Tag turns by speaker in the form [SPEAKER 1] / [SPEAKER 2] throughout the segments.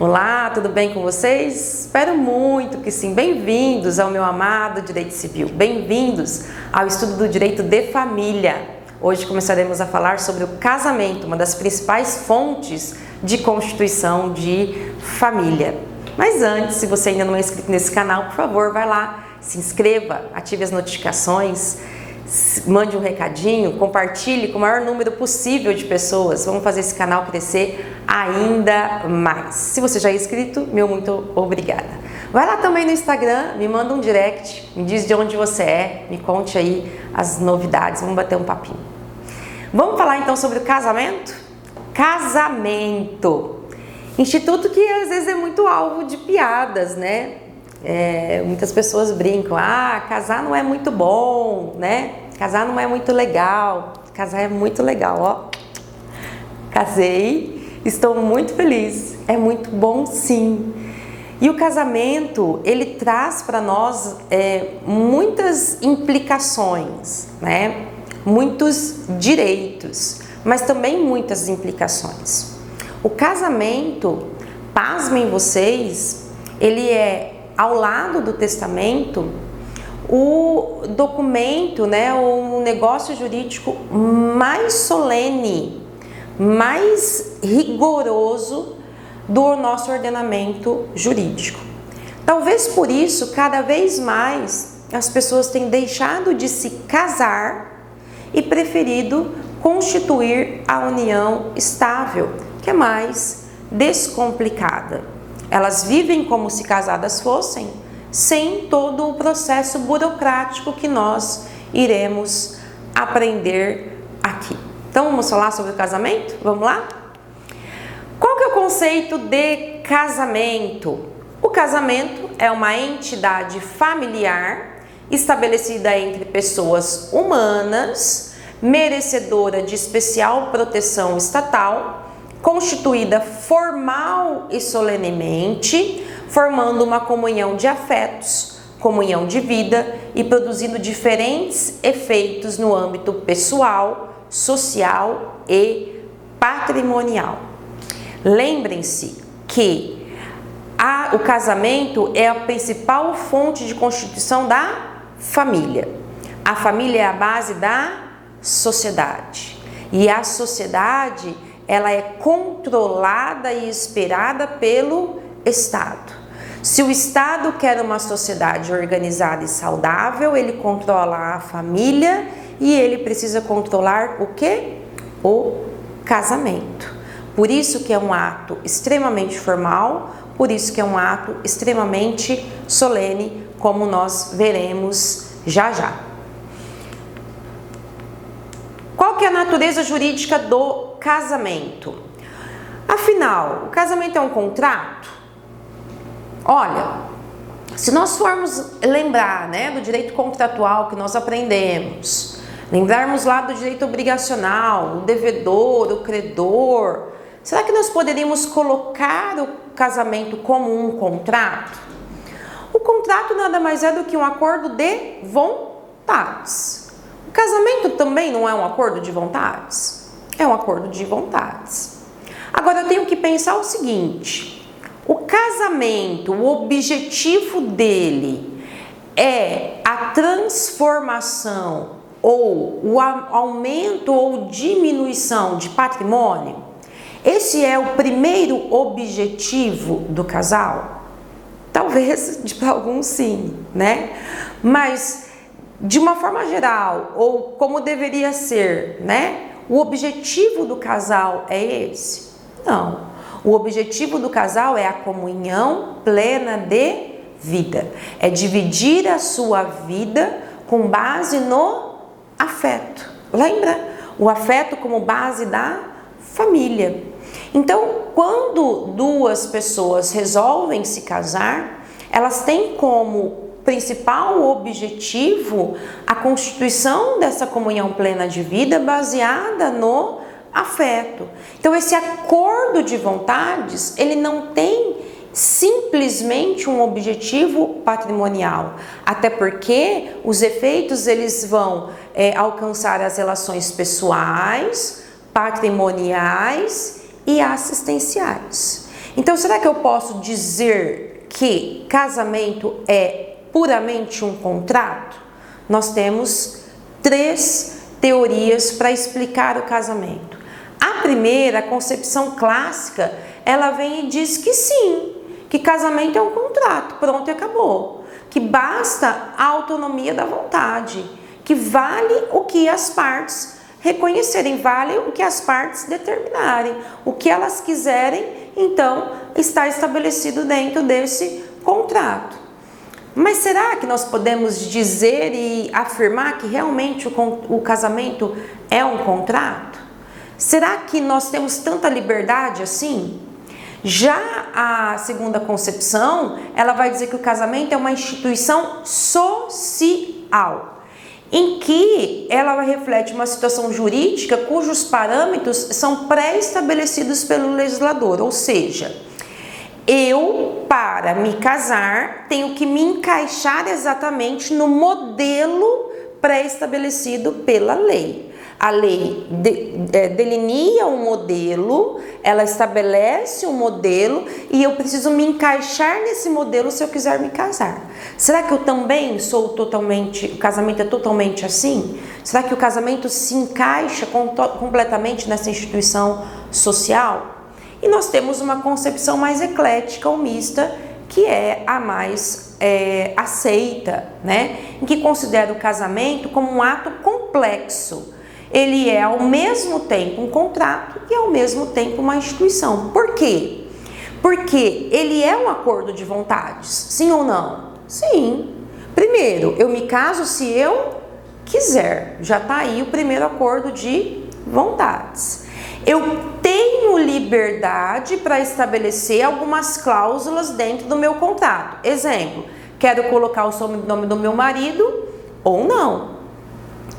[SPEAKER 1] Olá, tudo bem com vocês? Espero muito que sim. Bem-vindos ao meu amado Direito Civil. Bem-vindos ao estudo do Direito de Família. Hoje começaremos a falar sobre o casamento, uma das principais fontes de constituição de família. Mas antes, se você ainda não é inscrito nesse canal, por favor, vai lá, se inscreva, ative as notificações, mande um recadinho, compartilhe com o maior número possível de pessoas. Vamos fazer esse canal crescer ainda mais. Se você já é inscrito, meu muito obrigada. Vai lá também no Instagram, me manda um direct, me diz de onde você é, me conte aí as novidades, vamos bater um papinho. Vamos falar então sobre o casamento? Casamento, instituto que às vezes é muito alvo de piadas, né? Muitas pessoas brincam, casar não é muito bom, né? Casar não é muito legal. Casar é muito legal, ó. Casei, estou muito feliz, é muito bom sim. E o casamento, ele traz para nós muitas implicações, né? Muitos direitos, mas também muitas implicações. O casamento, pasmem vocês, ele é, ao lado do testamento, o documento, né, o negócio jurídico mais solene, mais rigoroso do nosso ordenamento jurídico. Talvez por isso, cada vez mais, as pessoas têm deixado de se casar e preferido constituir a união estável, que é mais descomplicada. Elas vivem como se casadas fossem, sem todo o processo burocrático que nós iremos aprender aqui. Então vamos falar sobre o casamento? Vamos lá? Qual que é o conceito de casamento? O casamento é uma entidade familiar estabelecida entre pessoas humanas, merecedora de especial proteção estatal, constituída formal e solenemente, formando uma comunhão de afetos, comunhão de vida e produzindo diferentes efeitos no âmbito pessoal, social e patrimonial. Lembrem-se que o casamento é a principal fonte de constituição da família. A família é a base da sociedade e a sociedade ela é controlada e esperada pelo Estado. Se o Estado quer uma sociedade organizada e saudável, ele controla a família e ele precisa controlar o quê? O casamento. Por isso que é um ato extremamente formal, por isso que é um ato extremamente solene, como nós veremos já já. Qual que é a natureza jurídica do casamento? Afinal, o casamento é um contrato? Olha, se nós formos lembrar, né, do direito contratual que nós aprendemos, lembrarmos lá do direito obrigacional, o devedor, o credor, será que nós poderíamos colocar o casamento como um contrato? O contrato nada mais é do que um acordo de vontades. O casamento também não é um acordo de vontades? É um acordo de vontades. Agora eu tenho que pensar o seguinte: o casamento, o objetivo dele é a transformação ou o aumento ou diminuição de patrimônio? Esse é o primeiro objetivo do casal? Talvez para alguns sim, né? Mas de uma forma geral, ou como deveria ser, né? O objetivo do casal é esse? Não. O objetivo do casal é a comunhão plena de vida. É dividir a sua vida com base no afeto. Lembra? O afeto como base da família. Então, quando duas pessoas resolvem se casar, elas têm como principal objetivo a constituição dessa comunhão plena de vida baseada no afeto. Então esse acordo de vontades, ele não tem simplesmente um objetivo patrimonial, até porque os efeitos eles vão alcançar as relações pessoais, patrimoniais e assistenciais. Então, será que eu posso dizer que casamento é puramente um contrato? Nós temos 3 teorias para explicar o casamento. A primeira, a concepção clássica, ela vem e diz que sim, que casamento é um contrato, pronto e acabou. Que basta a autonomia da vontade, que vale o que as partes reconhecerem, vale o que as partes determinarem, o que elas quiserem, então está estabelecido dentro desse contrato. Mas será que nós podemos dizer e afirmar que realmente o casamento é um contrato? Será que nós temos tanta liberdade assim? Já a segunda concepção, ela vai dizer que o casamento é uma instituição social, em que ela reflete uma situação jurídica cujos parâmetros são pré-estabelecidos pelo legislador, ou seja, eu, para me casar, tenho que me encaixar exatamente no modelo pré-estabelecido pela lei. A lei delinea um modelo, ela estabelece um modelo e eu preciso me encaixar nesse modelo se eu quiser me casar. Será que eu também sou totalmente, o casamento é totalmente assim? Será que o casamento se encaixa completamente nessa instituição social? E nós temos uma concepção mais eclética ou mista, que é a mais aceita, né? Em que considera o casamento como um ato complexo. Ele é ao mesmo tempo um contrato e ao mesmo tempo uma instituição. Por quê? Porque ele é um acordo de vontades, sim ou não? Sim. Primeiro, eu me caso se eu quiser. Já está aí o primeiro acordo de vontades. Eu tenho liberdade para estabelecer algumas cláusulas dentro do meu contrato. Exemplo, quero colocar o sobrenome do meu marido ou não.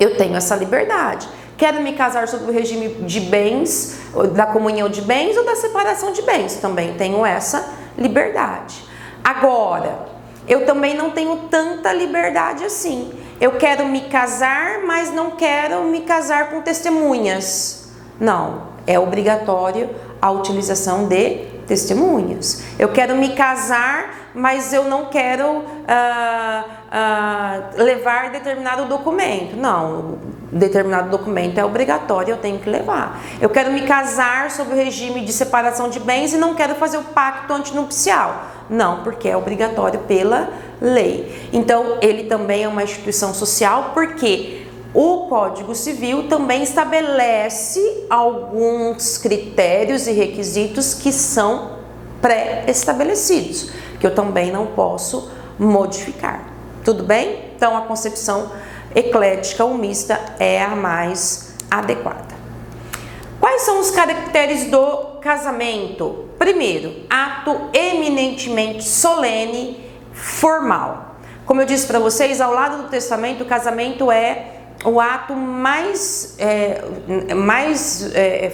[SPEAKER 1] Eu tenho essa liberdade. Quero me casar sob o regime de bens, da comunhão de bens ou da separação de bens. Também tenho essa liberdade. Agora, eu também não tenho tanta liberdade assim. Eu quero me casar, mas não quero me casar com testemunhas. Não, é obrigatório a utilização de testemunhas. Eu quero me casar, mas eu não quero levar determinado documento. Não, determinado documento é obrigatório, eu tenho que levar. Eu quero me casar sob o regime de separação de bens e não quero fazer o pacto antinupcial. Não, porque é obrigatório pela lei. Então, ele também é uma instituição social, porque o Código Civil também estabelece alguns critérios e requisitos que são pré-estabelecidos, que eu também não posso modificar. Tudo bem? Então, a concepção eclética ou mista é a mais adequada. Quais são os caracteres do casamento? Primeiro, ato eminentemente solene, formal. Como eu disse para vocês, ao lado do testamento, o casamento é o ato mais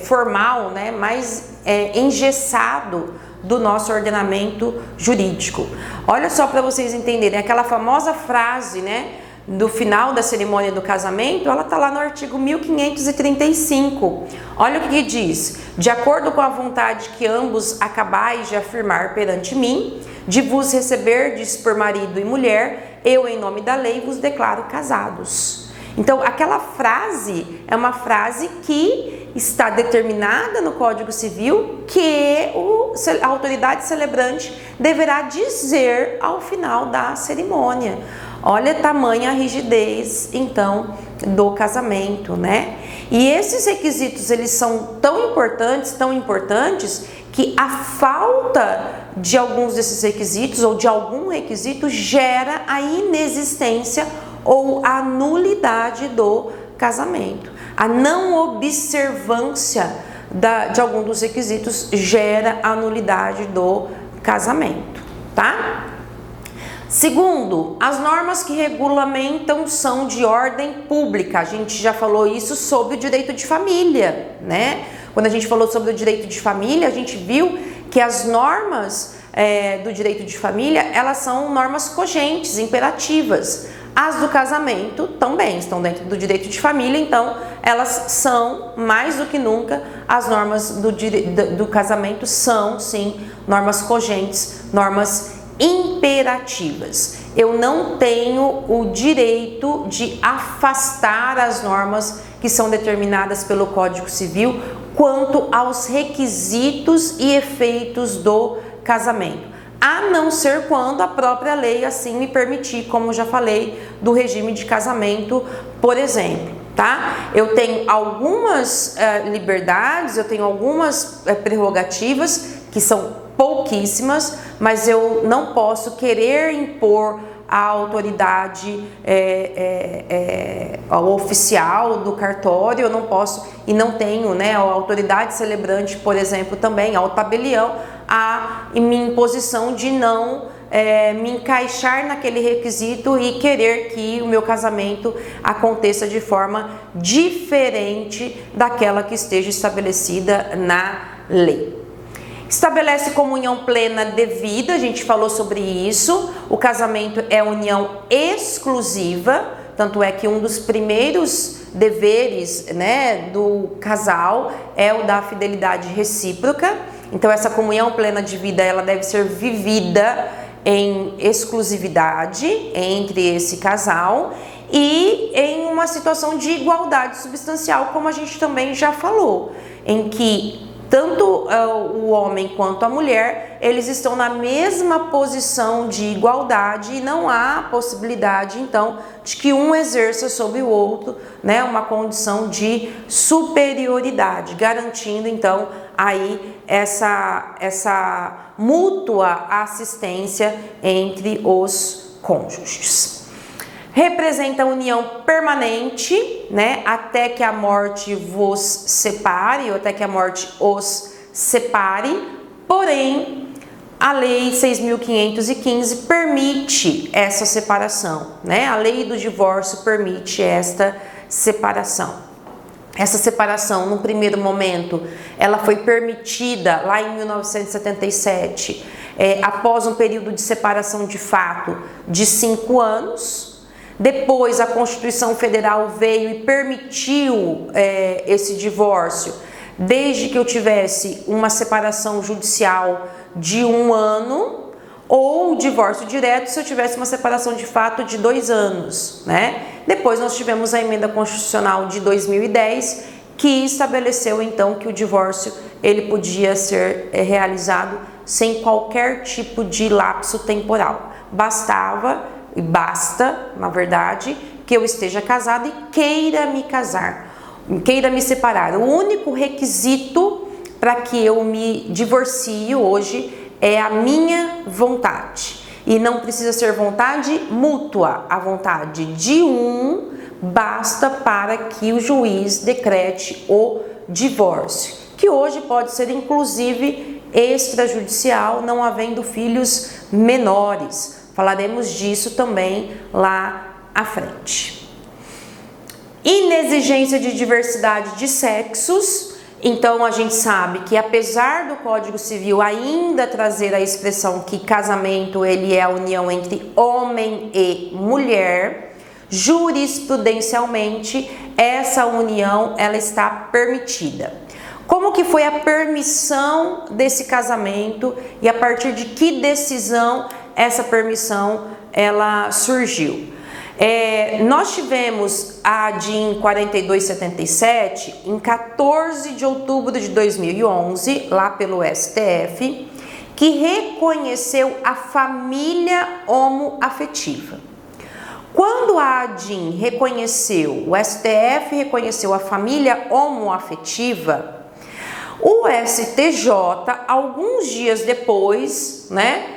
[SPEAKER 1] formal, né? Mais engessado do nosso ordenamento jurídico. Olha só para vocês entenderem, aquela famosa frase, né, do final da cerimônia do casamento, ela está lá no artigo 1535. Olha o que diz: de acordo com a vontade que ambos acabais de afirmar perante mim, de vos receberdes por marido e mulher, eu, em nome da lei, vos declaro casados. Então, aquela frase é uma frase que está determinada no Código Civil, que a autoridade celebrante deverá dizer ao final da cerimônia. Olha tamanha a rigidez, então, do casamento, né? E esses requisitos, eles são tão importantes, que a falta de alguns desses requisitos ou de algum requisito gera a inexistência ou a nulidade do casamento. A não observância de algum dos requisitos gera a nulidade do casamento, tá? Segundo, as normas que regulamentam são de ordem pública. A gente já falou isso sobre o direito de família, né? Quando a gente falou sobre o direito de família, a gente viu que as normas do direito de família, elas são normas cogentes, imperativas. As do casamento também estão dentro do direito de família, então elas são, mais do que nunca, as normas do casamento são, sim, normas cogentes, normas imperativas. Eu não tenho o direito de afastar as normas que são determinadas pelo Código Civil quanto aos requisitos e efeitos do casamento, a não ser quando a própria lei assim me permitir, como já falei, do regime de casamento, por exemplo, tá? Eu tenho algumas liberdades, eu tenho algumas prerrogativas que são pouquíssimas, mas eu não posso querer impor a autoridade oficial do cartório, eu não posso e não tenho, né, a autoridade celebrante, por exemplo, também, ao tabelião, a minha imposição de não me encaixar naquele requisito e querer que o meu casamento aconteça de forma diferente daquela que esteja estabelecida na lei. Estabelece comunhão plena devida, a gente falou sobre isso. O casamento é união exclusiva, tanto é que um dos primeiros deveres, né, do casal é o da fidelidade recíproca. Então essa comunhão plena de vida, ela deve ser vivida em exclusividade entre esse casal e em uma situação de igualdade substancial, como a gente também já falou, em que tanto o homem quanto a mulher, eles estão na mesma posição de igualdade e não há possibilidade, então, de que um exerça sobre o outro, né, uma condição de superioridade, garantindo, então, aí essa mútua assistência entre os cônjuges. Representa a união permanente, né, até que a morte vos separe, ou até que a morte os separe, porém, a Lei 6.515 permite essa separação, né, a Lei do Divórcio permite esta separação. Essa separação, no primeiro momento, ela foi permitida lá em 1977, após um período de separação de fato de 5 anos, depois a Constituição Federal veio e permitiu esse divórcio, desde que eu tivesse uma separação judicial de 1 ano, ou divórcio direto se eu tivesse uma separação de fato de 2 anos, né? Depois nós tivemos a emenda constitucional de 2010, que estabeleceu então que o divórcio ele podia ser realizado sem qualquer tipo de lapso temporal. Bastava e basta, na verdade, que eu esteja casada e queira me casar, queira me separar. O único requisito para que eu me divorcie hoje é a minha vontade. E não precisa ser vontade mútua, a vontade de um basta para que o juiz decrete o divórcio, que hoje pode ser inclusive extrajudicial, não havendo filhos menores. Falaremos disso também lá à frente. Inexigência de diversidade de sexos. Então a gente sabe que apesar do Código Civil ainda trazer a expressão que casamento ele é a união entre homem e mulher, jurisprudencialmente essa união ela está permitida. Como que foi a permissão desse casamento e a partir de que decisão essa permissão ela surgiu? Nós tivemos a DIN 4277 em 14 de outubro de 2011, lá pelo STF, que reconheceu a família homoafetiva. Quando a DIN reconheceu, o STF reconheceu a família homoafetiva, o STJ, alguns dias depois, né,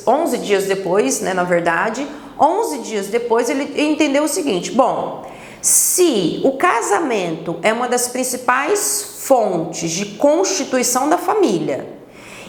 [SPEAKER 1] 11 dias depois, né, na verdade, 11 dias depois ele entendeu o seguinte: bom, se o casamento é uma das principais fontes de constituição da família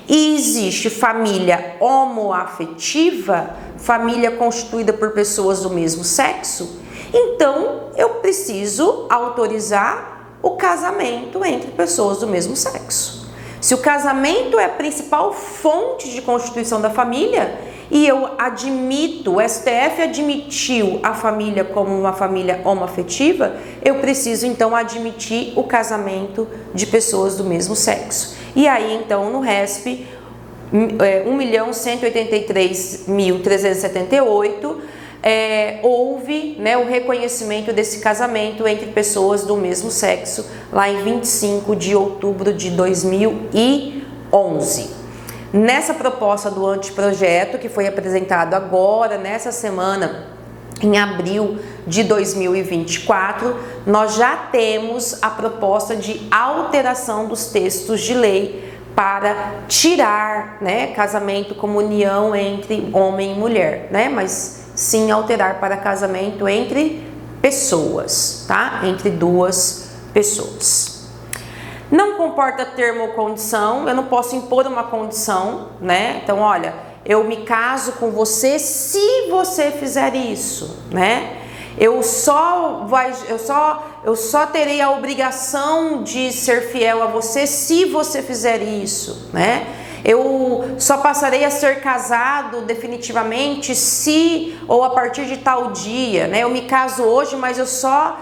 [SPEAKER 1] e existe família homoafetiva, família constituída por pessoas do mesmo sexo, então eu preciso autorizar o casamento entre pessoas do mesmo sexo. Se o casamento é a principal fonte de constituição da família e eu admito, o STF admitiu a família como uma família homoafetiva, eu preciso então admitir o casamento de pessoas do mesmo sexo. E aí então no RESP 1.183.378 houve, né, o reconhecimento desse casamento entre pessoas do mesmo sexo lá em 25 de outubro de 2011. Nessa proposta do anteprojeto, que foi apresentado agora, nessa semana, em abril de 2024, nós já temos a proposta de alteração dos textos de lei para tirar, né, casamento como união entre homem e mulher, né, mas sim alterar para casamento entre pessoas, tá? Entre duas pessoas. Não comporta termo ou condição, eu não posso impor uma condição, né? Então, olha, eu me caso com você se você fizer isso, né? Eu só terei a obrigação de ser fiel a você se você fizer isso, né? Eu só passarei a ser casado definitivamente se ou a partir de tal dia, né? Eu me caso hoje, mas eu só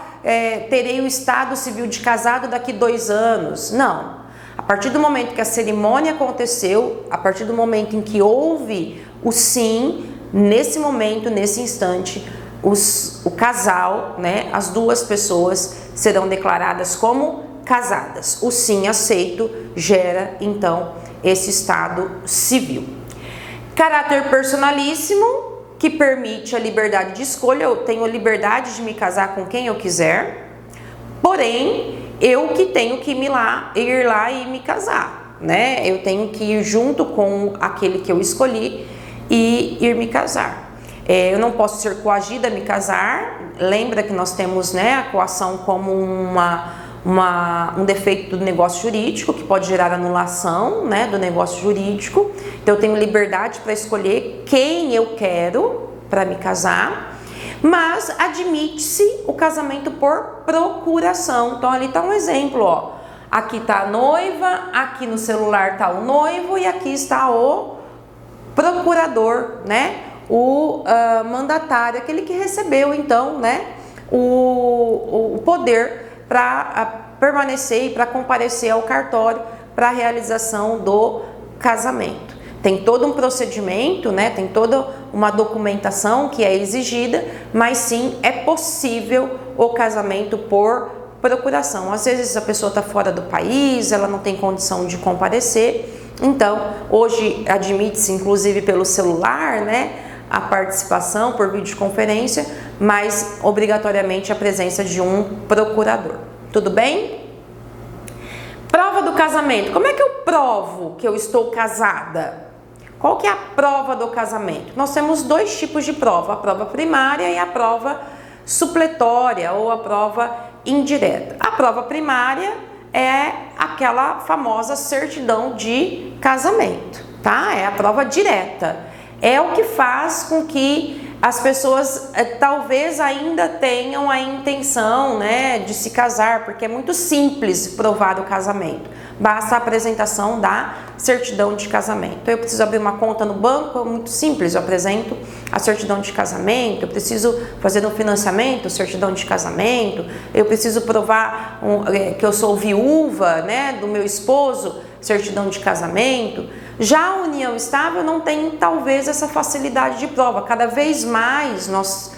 [SPEAKER 1] terei o estado civil de casado daqui 2 anos. Não. A partir do momento que a cerimônia aconteceu, a partir do momento em que houve o sim, nesse momento, nesse instante, o casal, né, as duas pessoas serão declaradas como casadas. O sim aceito gera, então, esse estado civil. Caráter personalíssimo, que permite a liberdade de escolha. Eu tenho liberdade de me casar com quem eu quiser, porém, eu que tenho que ir lá e me casar, né? Eu tenho que ir junto com aquele que eu escolhi e ir me casar. Eu não posso ser coagida a me casar. Lembra que nós temos, né, a coação como um defeito do negócio jurídico, que pode gerar anulação, né, do negócio jurídico. Então eu tenho liberdade para escolher quem eu quero para me casar, mas admite-se o casamento por procuração. Então ali está um exemplo, ó. Aqui está a noiva, aqui no celular está o noivo e aqui está o procurador, né, o mandatário, aquele que recebeu então, né, o poder para permanecer e para comparecer ao cartório para a realização do casamento. Tem todo um procedimento, né? Tem toda uma documentação que é exigida, mas sim é possível o casamento por procuração. Às vezes a pessoa está fora do país, ela não tem condição de comparecer, então hoje admite-se inclusive pelo celular, né, a participação por videoconferência, mas obrigatoriamente a presença de um procurador. Tudo bem? Prova do casamento. Como é que eu provo que eu estou casada? Qual que é a prova do casamento? Nós temos 2 tipos de prova, a prova primária e a prova supletória ou a prova indireta. A prova primária é aquela famosa certidão de casamento, tá? É a prova direta. É o que faz com que as pessoas talvez ainda tenham a intenção, né, de se casar, porque é muito simples provar o casamento. Basta a apresentação da certidão de casamento. Eu preciso abrir uma conta no banco, é muito simples, eu apresento a certidão de casamento. Eu preciso fazer um financiamento, certidão de casamento. Eu preciso provar que eu sou viúva, né, do meu esposo, certidão de casamento. Já a união estável não tem talvez essa facilidade de prova. Cada vez mais nós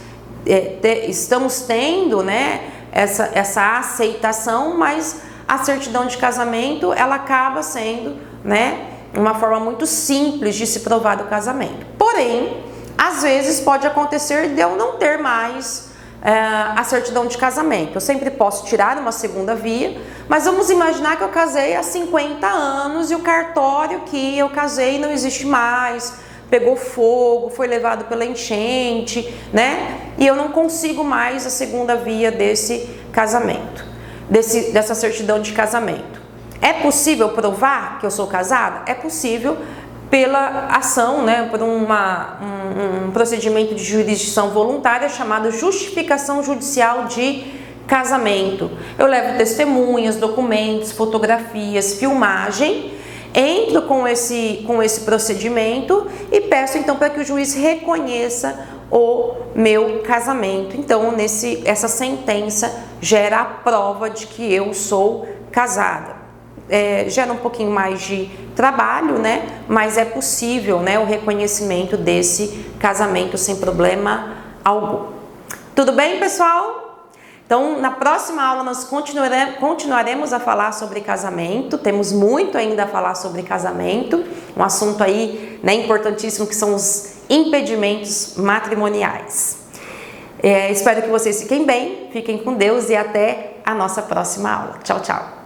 [SPEAKER 1] estamos tendo, né, essa aceitação, mas a certidão de casamento ela acaba sendo, né, uma forma muito simples de se provar o casamento. Porém, às vezes pode acontecer de eu não ter mais a certidão de casamento. Eu sempre posso tirar uma segunda via, mas vamos imaginar que eu casei há 50 anos e o cartório que eu casei não existe mais, pegou fogo, foi levado pela enchente, né? E eu não consigo mais a segunda via desse casamento, dessa certidão de casamento. É possível provar que eu sou casada? É possível pela ação, né, por um procedimento de jurisdição voluntária chamado justificação judicial de casamento. Eu levo testemunhas, documentos, fotografias, filmagem entro com esse procedimento e peço então para que o juiz reconheça o meu casamento. Então, essa sentença gera a prova de que eu sou casada. Gera um pouquinho mais de trabalho, né? Mas é possível, né, o reconhecimento desse casamento sem problema algum. Tudo bem, pessoal? Então, na próxima aula nós continuaremos a falar sobre casamento. Temos muito ainda a falar sobre casamento, um assunto aí, né, importantíssimo, que são os impedimentos matrimoniais. Espero que vocês fiquem bem, fiquem com Deus e até a nossa próxima aula. Tchau, tchau!